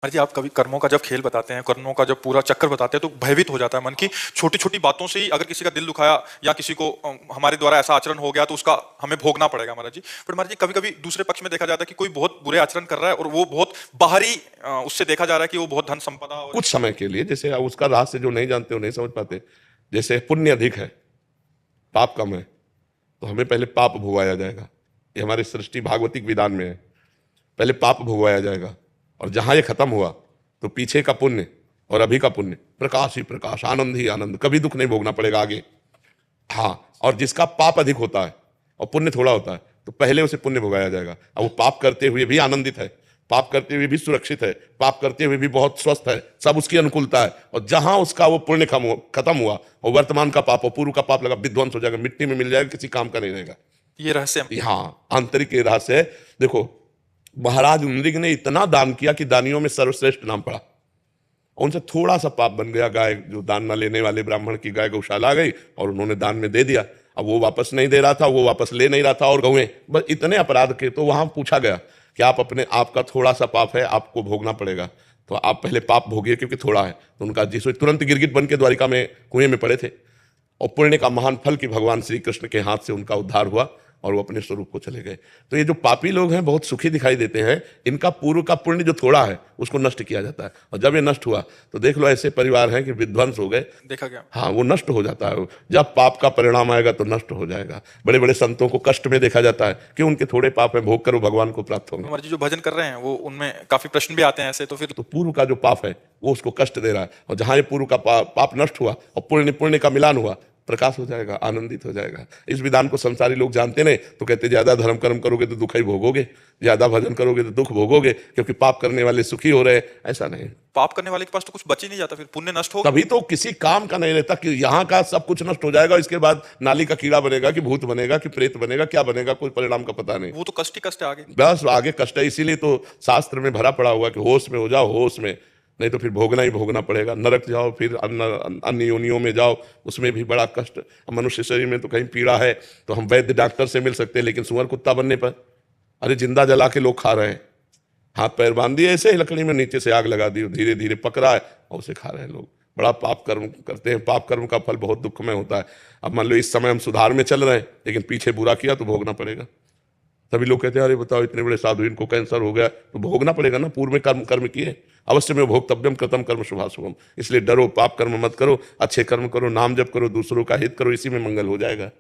जी, आप कभी कर्मों का जब खेल बताते हैं, कर्मों का जब पूरा चक्कर बताते हैं, तो भयभीत हो जाता है मन की छोटी-छोटी बातों से ही अगर किसी का दिल दुखाया या किसी को हमारे द्वारा ऐसा आचरण हो गया तो उसका हमें भोगना पड़ेगा महाराज जी। पर महाराज जी कभी-कभी दूसरे पक्ष में देखा जाता है कि कोई बहुत बुरे आचरण कर रहा है और वो बहुत बाहरी उससे देखा जा रहा है कि वो बहुत धन संपदा और कुछ समय के लिए, जैसे उसका रहस्य जो नहीं जानते वो नहीं समझ पाते। जैसे पुण्य अधिक है, पाप कम है, तो हमें पहले पाप भोगाया जाएगा। ये हमारी सृष्टि भागवतिक विधान में है। पहले पाप भोगाया जाएगा और जहां ये खत्म हुआ तो पीछे का पुण्य और अभी का पुण्य, प्रकाश ही प्रकाश, आनंद ही आनंद, कभी दुख नहीं भोगना पड़ेगा आगे। हाँ, और जिसका पाप अधिक होता है और पुण्य थोड़ा होता है तो पहले उसे पुण्य भोगाया जाएगा। अब वो पाप करते हुए भी आनंदित है, पाप करते हुए भी सुरक्षित है, पाप करते हुए भी बहुत स्वस्थ है, सब उसकी अनुकूलता है। और जहां उसका वो पुण्य खत्म हुआ और वर्तमान का पाप और पूर्व का पाप लगा, विध्वंस हो जाएगा, मिट्टी में मिल जाएगा, किसी काम का नहीं रहेगा। ये रहस्य हाँ, आंतरिक ये रहस्य है। देखो, महाराज नृग ने इतना दान किया कि दानियों में सर्वश्रेष्ठ नाम पड़ा। उनसे थोड़ा सा पाप बन गया, गाय जो दान न लेने वाले ब्राह्मण की गाय गौशाला आ गई और उन्होंने दान में दे दिया। अब वो वापस नहीं दे रहा था, वो वापस ले नहीं रहा था, और गौएं, बस इतने अपराध के। तो वहां पूछा गया कि आप अपने आपका थोड़ा सा पाप है, आपको भोगना पड़ेगा, तो आप पहले पाप भोगिए क्योंकि थोड़ा है। तो उनका जिस तुरंत गिरगिट बन के द्वारिका में कुएं में पड़े थे और पुण्य का महान फल कि भगवान श्री कृष्ण के हाथ से उनका उद्धार हुआ और वो अपने स्वरूप को चले गए। तो ये जो पापी लोग हैं बहुत सुखी दिखाई देते हैं, इनका पूर्व का पुण्य जो थोड़ा है उसको नष्ट किया जाता है, और जब ये नष्ट हुआ तो देख लो ऐसे परिवार हैं कि विध्वंस हो गए, देखा गया। हाँ, वो नष्ट हो जाता है। जब पाप का परिणाम आएगा तो नष्ट हो जाएगा। बड़े बड़े संतों को कष्ट में देखा जाता है कि उनके थोड़े पाप में भोग कर वो भगवान को प्राप्त होंगे। महाराज जी जो भजन कर रहे हैं वो उनमें काफी प्रश्न भी आते हैं ऐसे, तो फिर तो पूर्व का जो पाप है वो उसको कष्ट दे रहा है, और जहां ये पूर्व का पाप नष्ट हुआ और पुण्य पुण्य का मिलान हुआ, प्रकाश हो जाएगा, आनंदित हो जाएगा। इस विधान को संसारी लोग जानते नहीं, तो कहते ज्यादा धर्म कर्म करोगे तो दुख ही भोगोगे, ज्यादा भजन करोगे तो दुख भोगोगे, क्योंकि पाप करने वाले सुखी हो रहे। ऐसा नहीं, पाप करने वाले के पास तो कुछ बच ही नहीं जाता, फिर पुण्य नष्ट होगा। तभी तो किसी काम का नहीं रहता कि यहाँ का सब कुछ नष्ट हो जाएगा, इसके बाद नाली का कीड़ा बनेगा कि भूत बनेगा कि प्रेत बनेगा, क्या बनेगा, कोई परिणाम का पता नहीं। वो तो कष्ट ही कष्ट है आगे। बस आगे कष्ट है। इसीलिए तो शास्त्र में भरा पड़ा हुआ कि होश में हो जाओ, होश में, नहीं तो फिर भोगना ही भोगना पड़ेगा। नरक जाओ, फिर अन्य योनियों में जाओ, उसमें भी बड़ा कष्ट। मनुष्य शरीर में तो कहीं पीड़ा है तो हम वैद्य डॉक्टर से मिल सकते हैं, लेकिन सुअर कुत्ता बनने पर, अरे जिंदा जला के लोग खा रहे हैं, हाथ पैर बांध दिए ऐसे ही लकड़ी में, नीचे से आग लगा दी, धीरे धीरे पक रहा है और उसे खा रहे हैं लोग। बड़ा पाप कर्म करते हैं, पाप कर्म का फल बहुत दुखमय होता है। अब मान लो इस समय हम सुधार में चल रहे हैं, लेकिन पीछे बुरा किया तो भोगना पड़ेगा। तभी लोग कहते हैं अरे बताओ इतने बड़े साधु, इनको कैंसर हो गया, तो भोगना पड़ेगा ना, पूर्व में कर्म कर्म किए, अवश्य में भोक्तव्यम कृतम कर्म शुभाशुभम। इसलिए डरो, पाप कर्म मत करो, अच्छे कर्म करो, नाम जप करो, दूसरों का हित करो, इसी में मंगल हो जाएगा।